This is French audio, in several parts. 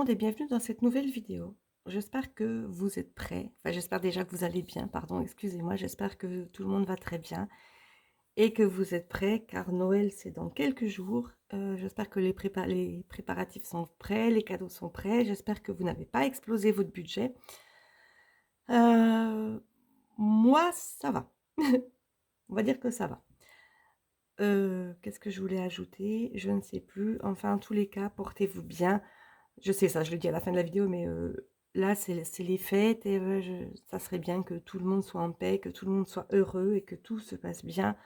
monde et bienvenue dans cette nouvelle vidéo. J'espère que vous êtes prêts. Enfin, j'espère déjà que vous allez bien, pardon, excusez-moi. J'espère que tout le monde va très bien et que vous êtes prêts car Noël, c'est dans quelques jours. J'espère que les préparatifs sont prêts, les cadeaux sont prêts. J'espère que vous n'avez pas explosé votre budget. Euh, Moi, ça va. On va dire que ça va. Qu'est-ce que je voulais ajouter? Je ne sais plus. Enfin, en tous les cas, portez-vous bien. Je sais ça, je le dis à la fin de la vidéo, mais là, c'est les fêtes et ça serait bien que tout le monde soit en paix, que tout le monde soit heureux et que tout se passe bien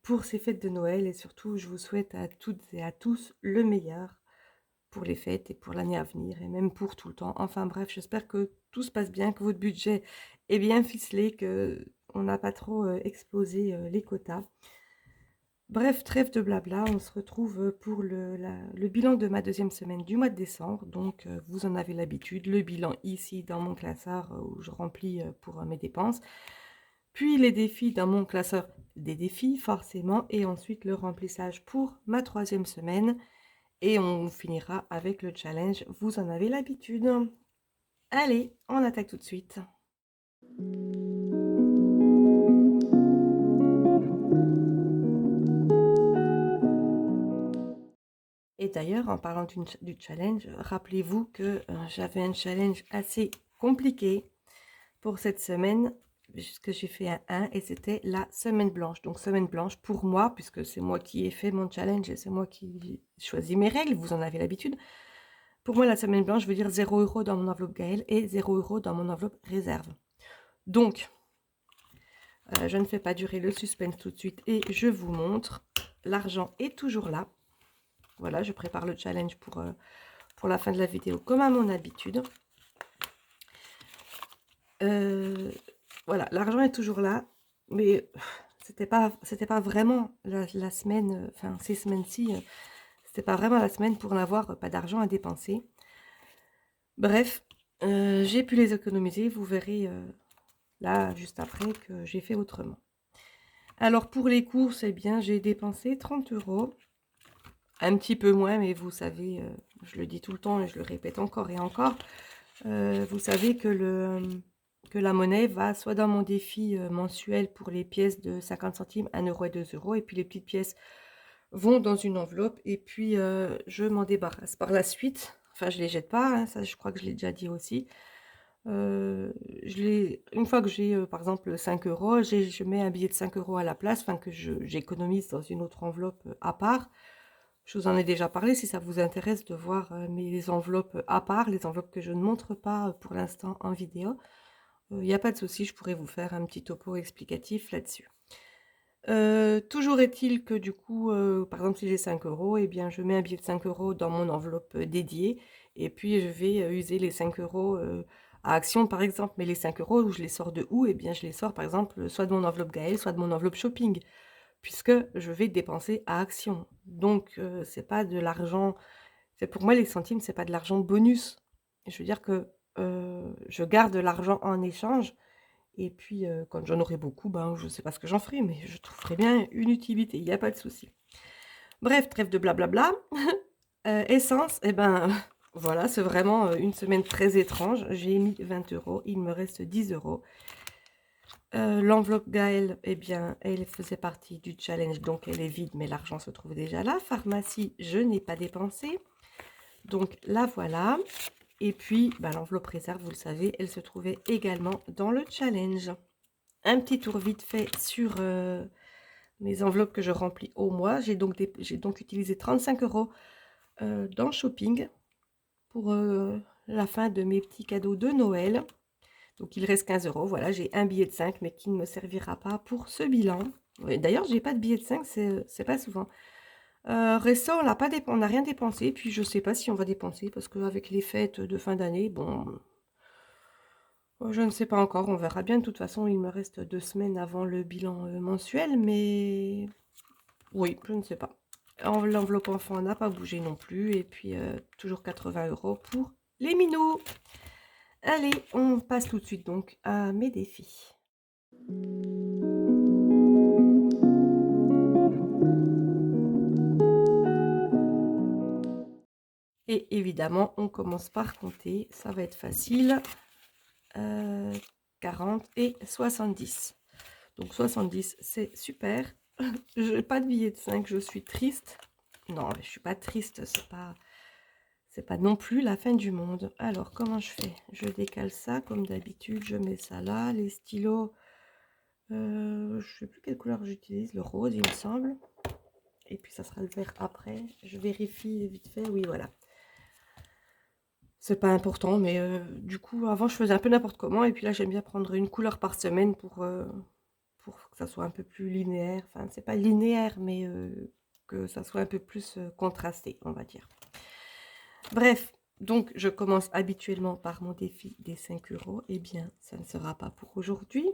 pour ces fêtes de Noël. Et surtout, je vous souhaite à toutes et à tous le meilleur pour les fêtes et pour l'année à venir et même pour tout le temps. Enfin bref, j'espère que tout se passe bien, que votre budget est bien ficelé, que on n'a pas trop explosé les quotas. Bref, trêve de blabla, on se retrouve pour le bilan de ma deuxième semaine du mois de décembre. Donc, vous en avez l'habitude, le bilan ici dans mon classeur où je remplis pour mes dépenses. Puis les défis dans mon classeur des défis, forcément. Et ensuite le remplissage pour ma troisième semaine. Et on finira avec le challenge, vous en avez l'habitude. Allez, on attaque tout de suite. Et d'ailleurs, en parlant du challenge, rappelez-vous que j'avais un challenge assez compliqué pour cette semaine, puisque j'ai fait un 1 et c'était la semaine blanche. Donc semaine blanche pour moi, puisque c'est moi qui ai fait mon challenge et c'est moi qui choisis mes règles, vous en avez l'habitude. Pour moi, la semaine blanche veut dire 0 € dans mon enveloppe Gaël et 0 € dans mon enveloppe réserve. Donc, je ne fais pas durer le suspense tout de suite et je vous montre. L'argent est toujours là. Voilà, je prépare le challenge pour la fin de la vidéo, comme à mon habitude. Voilà, l'argent est toujours là, mais c'était pas vraiment la semaine, enfin ces semaines-ci, c'était pas vraiment la semaine pour n'avoir pas d'argent à dépenser. Bref, j'ai pu les économiser, vous verrez là juste après que j'ai fait autrement. Alors pour les courses, eh bien j'ai dépensé 30 €. Un petit peu moins, mais vous savez, je le dis tout le temps et je le répète encore et encore, vous savez que la monnaie va soit dans mon défi mensuel pour les pièces de 50 centimes, 1 € et 2 €, et puis les petites pièces vont dans une enveloppe, et puis je m'en débarrasse par la suite. Enfin, je les jette pas, hein, ça je crois que je l'ai déjà dit aussi. Une fois que j'ai par exemple 5 €, je mets un billet de 5 € à la place, enfin que j'économise dans une autre enveloppe à part. Je vous en ai déjà parlé, si ça vous intéresse de voir mes enveloppes à part, les enveloppes que je ne montre pas pour l'instant en vidéo. Il n'y a pas de souci, je pourrais vous faire un petit topo explicatif là-dessus. Toujours est-il que du coup, par exemple si j'ai 5 €, eh bien je mets un billet de 5 € dans mon enveloppe dédiée et puis je vais user les 5 € à Action par exemple. Mais les 5 € où je les sors de où? Eh bien je les sors par exemple soit de mon enveloppe Gaël, soit de mon enveloppe shopping, puisque je vais dépenser à Action. Donc c'est pas de l'argent, c'est pour moi les centimes, c'est pas de l'argent bonus. Je veux dire que, je garde l'argent en échange et puis, quand j'en aurai beaucoup, ben, je sais pas ce que j'en ferai, mais je trouverai bien une utilité, il y a pas de souci. Bref, trêve de blablabla. Essence, et ben, voilà, c'est vraiment, une semaine très étrange. J'ai mis 20 €, il me reste 10 €. L'enveloppe Gaël, eh bien, elle faisait partie du challenge, donc elle est vide, mais l'argent se trouve déjà là. Pharmacie, je n'ai pas dépensé. Donc la voilà. Et puis, bah, l'enveloppe réserve, vous le savez, elle se trouvait également dans le challenge. Un petit tour vite fait sur mes enveloppes que je remplis au mois. J'ai donc utilisé 35 € dans shopping pour la fin de mes petits cadeaux de Noël. Donc il reste 15 €. Voilà, j'ai un billet de 5, mais qui ne me servira pas pour ce bilan. Ouais, d'ailleurs, j'ai pas de billet de 5, c'est pas souvent. Récent, on n'a rien dépensé, puis je sais pas si on va dépenser, parce qu'avec les fêtes de fin d'année, bon, je ne sais pas encore, on verra bien. De toute façon, il me reste 2 semaines avant le bilan mensuel, mais oui, je ne sais pas. L'enveloppe enfant n'a pas bougé non plus, et puis toujours 80 € pour les minous. Allez, on passe tout de suite donc à mes défis. Et évidemment, on commence par compter. Ça va être facile. 40 et 70. Donc 70, c'est super. Je n'ai pas de billet de 5, je suis triste. Non, je suis pas triste, c'est pas non plus la fin du monde. Alors, comment je fais? Je décale ça comme d'habitude, je mets ça là. Les stylos, je sais plus quelle couleur j'utilise, le rose, il me semble. Et puis, ça sera le vert après. Je vérifie vite fait. Oui, voilà. C'est pas important, mais du coup, avant, je faisais un peu n'importe comment. Et puis là, j'aime bien prendre une couleur par semaine pour que ça soit un peu plus linéaire. Enfin, c'est pas linéaire, mais que ça soit un peu plus contrasté, on va dire. Bref, donc je commence habituellement par mon défi des 5 €. Eh bien, ça ne sera pas pour aujourd'hui.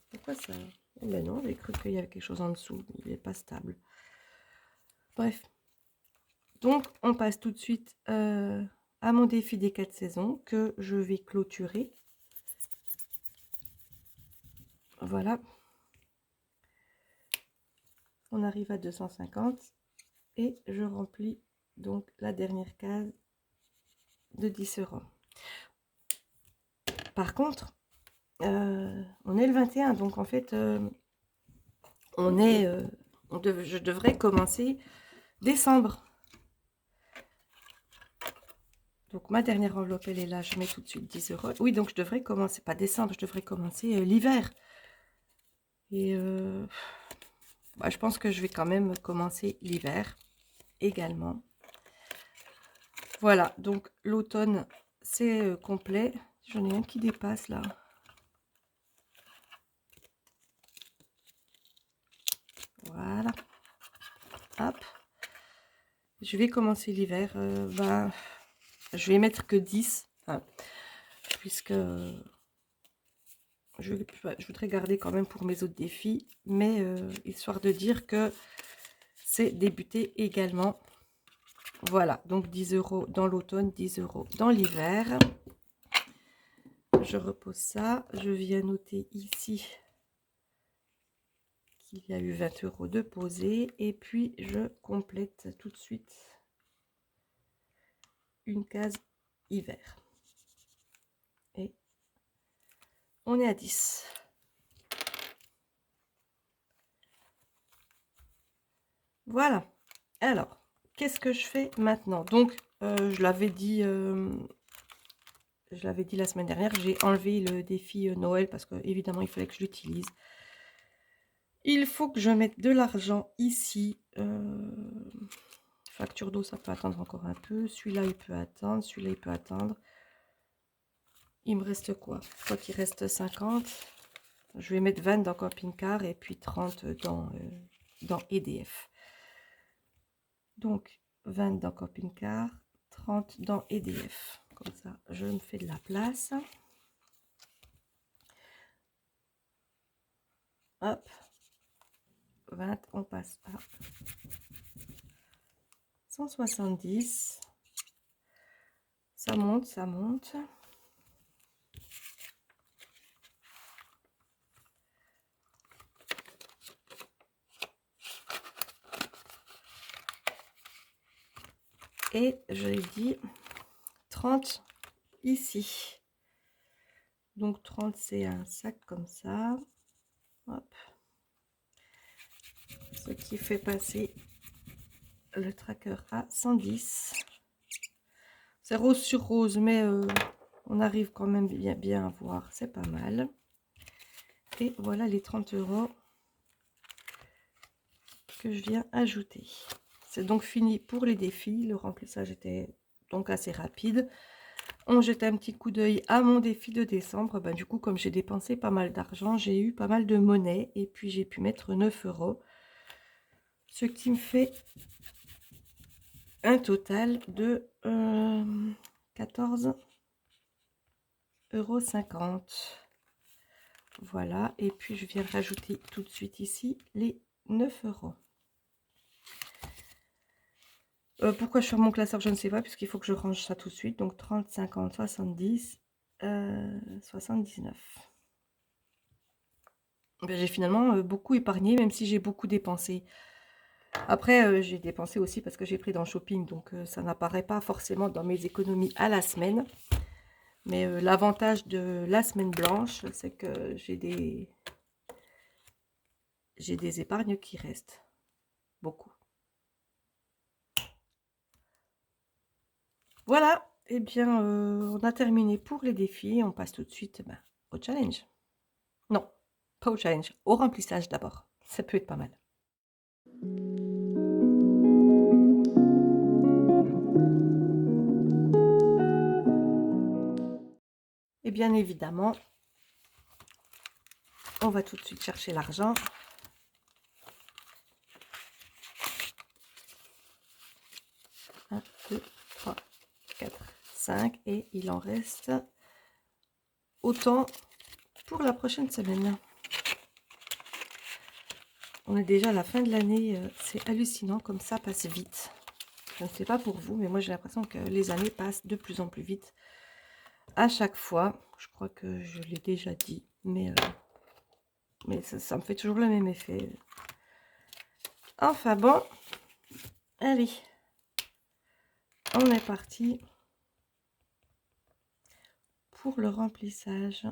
Pourquoi ça? Eh ben non, j'ai cru qu'il y avait quelque chose en dessous. Il n'est pas stable. Bref. Donc, on passe tout de suite à mon défi des 4 saisons que je vais clôturer. Voilà. On arrive à 250 et je remplis donc la dernière case de 10 €. Par contre, on est le 21, donc en fait, je devrais commencer décembre. Donc ma dernière enveloppe, elle est là, je mets tout de suite 10 €. Oui, donc je devrais commencer, pas décembre, je devrais commencer l'hiver. Et bah, je pense que je vais quand même commencer l'hiver également. Voilà, donc l'automne, c'est complet. J'en ai un qui dépasse là. Voilà. Hop. Je vais commencer l'hiver. Ben, je vais mettre que 10. Hein, puisque je voudrais garder quand même pour mes autres défis. Mais histoire de dire que c'est débuté également. Voilà, donc 10 € dans l'automne, 10 € dans l'hiver. Je repose ça. Je viens noter ici qu'il y a eu 20 € de posés. Et puis, je complète tout de suite une case hiver. Et on est à 10. Voilà. Alors, qu'est-ce que je fais maintenant? Donc, je l'avais dit la semaine dernière, j'ai enlevé le défi Noël parce que évidemment il fallait que je l'utilise. Il faut que je mette de l'argent ici. Facture d'eau, ça peut attendre encore un peu. Celui-là, il peut attendre. Celui-là, il peut attendre. Il me reste quoi? Je crois qu'il reste 50. Je vais mettre 20 dans Camping Car et puis 30 dans EDF. Donc, 20 dans Camping Car, 30 dans EDF. Comme ça, je me fais de la place. Hop. 20, on passe à 170. Ça monte, ça monte. Et je l'ai dit 30 ici. Donc 30, c'est un sac comme ça. Hop. Ce qui fait passer le tracker à 110. C'est rose sur rose, mais on arrive quand même bien à voir. C'est pas mal. Et voilà les 30 € que je viens ajouter. C'est donc fini pour les défis. Le remplissage était donc assez rapide. On jette un petit coup d'œil à mon défi de décembre. Ben, du coup, comme j'ai dépensé pas mal d'argent, j'ai eu pas mal de monnaie. Et puis, j'ai pu mettre 9 €. Ce qui me fait un total de 14,50 €. Voilà. Et puis, je viens rajouter tout de suite ici les 9 €. Pourquoi je fais mon classeur, je ne sais pas, puisqu'il faut que je range ça tout de suite. Donc 30, 50, 70, 79. Ben, j'ai finalement beaucoup épargné, même si j'ai beaucoup dépensé. Après, j'ai dépensé aussi parce que j'ai pris dans le shopping, donc ça n'apparaît pas forcément dans mes économies à la semaine. Mais l'avantage de la semaine blanche, c'est que j'ai des épargnes qui restent. Beaucoup. Voilà, eh bien, on a terminé pour les défis. On passe tout de suite au challenge. Non, pas au challenge, au remplissage d'abord. Ça peut être pas mal. Et bien évidemment, on va tout de suite chercher l'argent. Un, 2, 3, 4, 5. Et il en reste autant pour la prochaine semaine. On est déjà à la fin de l'année. C'est hallucinant comme ça passe vite. Je ne sais pas pour vous, mais moi j'ai l'impression que les années passent de plus en plus vite. À chaque fois, je crois que je l'ai déjà dit, mais ça me fait toujours le même effet. Enfin bon, allez, on est parti pour le remplissage.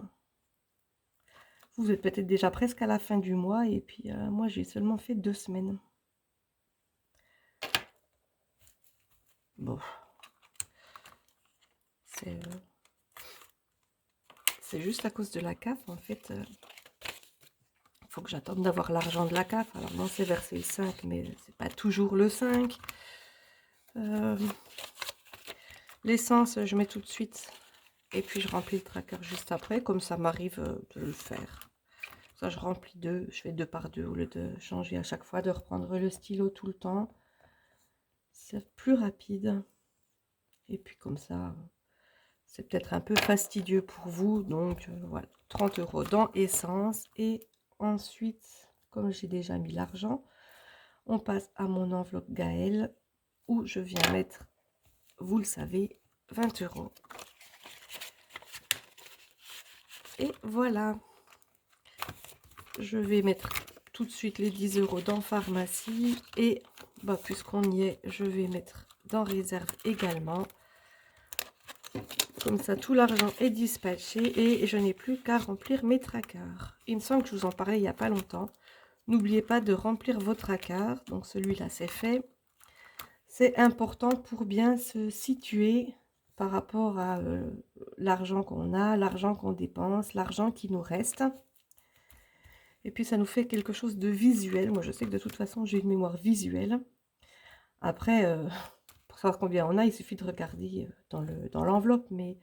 Vous êtes peut-être déjà presque à la fin du mois et puis moi j'ai seulement fait 2 semaines. Bon, c'est juste à cause de la CAF en fait. Il faut que j'attende d'avoir l'argent de la CAF. Alors non, c'est versé le 5, mais c'est pas toujours le 5. L'essence, je mets tout de suite. Et puis je remplis le tracker juste après, comme ça m'arrive de le faire. Ça, je remplis 2, je fais 2 par 2 au lieu de changer à chaque fois, de reprendre le stylo tout le temps. C'est plus rapide. Et puis comme ça, c'est peut-être un peu fastidieux pour vous. Donc voilà, 30 € dans essence. Et ensuite, comme j'ai déjà mis l'argent, on passe à mon enveloppe Gaël, où je viens mettre, vous le savez, 20 €. Et voilà. Je vais mettre tout de suite les 10 € dans pharmacie. Et puisqu'on y est, je vais mettre dans réserve également. Comme ça, tout l'argent est dispatché et je n'ai plus qu'à remplir mes trackers. Il me semble que je vous en parlais il n'y a pas longtemps. N'oubliez pas de remplir vos trackers. Donc celui-là, c'est fait. C'est important pour bien se situer par rapport à l'argent qu'on a, l'argent qu'on dépense, l'argent qui nous reste. Et puis ça nous fait quelque chose de visuel. Moi je sais que de toute façon j'ai une mémoire visuelle. Après, pour savoir combien on a, il suffit de regarder dans l'enveloppe. Mais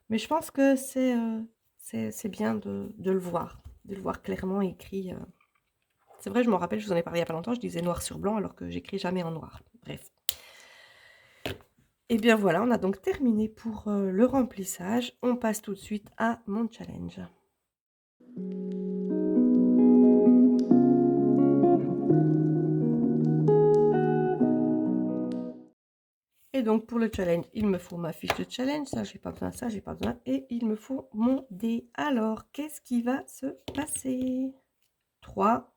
je pense que c'est bien de le voir clairement écrit. C'est vrai, je me rappelle, je vous en ai parlé il n'y a pas longtemps, je disais noir sur blanc alors que j'écris jamais en noir. Bref. Et bien voilà, on a donc terminé pour le remplissage. On passe tout de suite à mon challenge. Et donc pour le challenge, il me faut ma fiche de challenge, ça j'ai pas besoin, ça j'ai pas besoin, et il me faut mon dé. Alors, qu'est-ce qui va se passer? 3,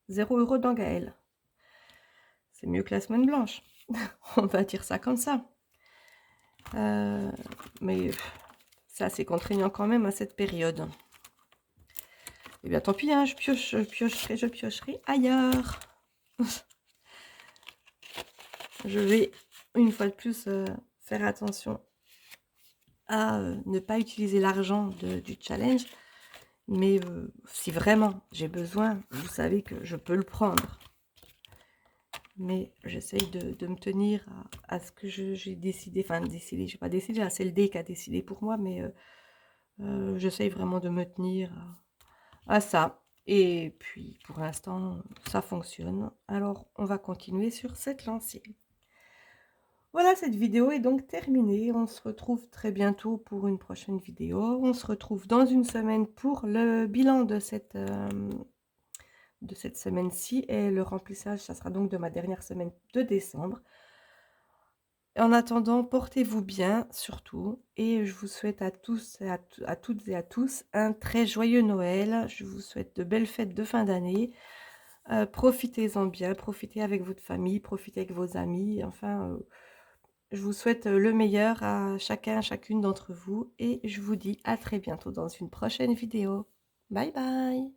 0 € dans Gaël. C'est mieux que la semaine blanche. On va dire ça comme ça. Mais c'est assez contraignant quand même à cette période. Eh bien tant pis, hein, je piocherai ailleurs. Je vais une fois de plus faire attention à ne pas utiliser l'argent du challenge. Mais si vraiment j'ai besoin, vous savez que je peux le prendre. Mais j'essaye de me tenir à ce que j'ai décidé. Enfin, décidé, je n'ai pas décidé, c'est le dé qui a décidé pour moi. Mais j'essaye vraiment de me tenir à ça. Et puis, pour l'instant, ça fonctionne. Alors, on va continuer sur cette lancée. Voilà, cette vidéo est donc terminée. On se retrouve très bientôt pour une prochaine vidéo. On se retrouve dans une semaine pour le bilan de cette semaine-ci. Et le remplissage, ça sera donc de ma dernière semaine de décembre. En attendant, portez-vous bien, surtout. Et je vous souhaite à tous, à toutes et à tous, un très joyeux Noël. Je vous souhaite de belles fêtes de fin d'année. Profitez-en bien, profitez avec votre famille, profitez avec vos amis, enfin, je vous souhaite, le meilleur à chacun, chacune d'entre vous et je vous dis à très bientôt dans une prochaine vidéo. Bye bye.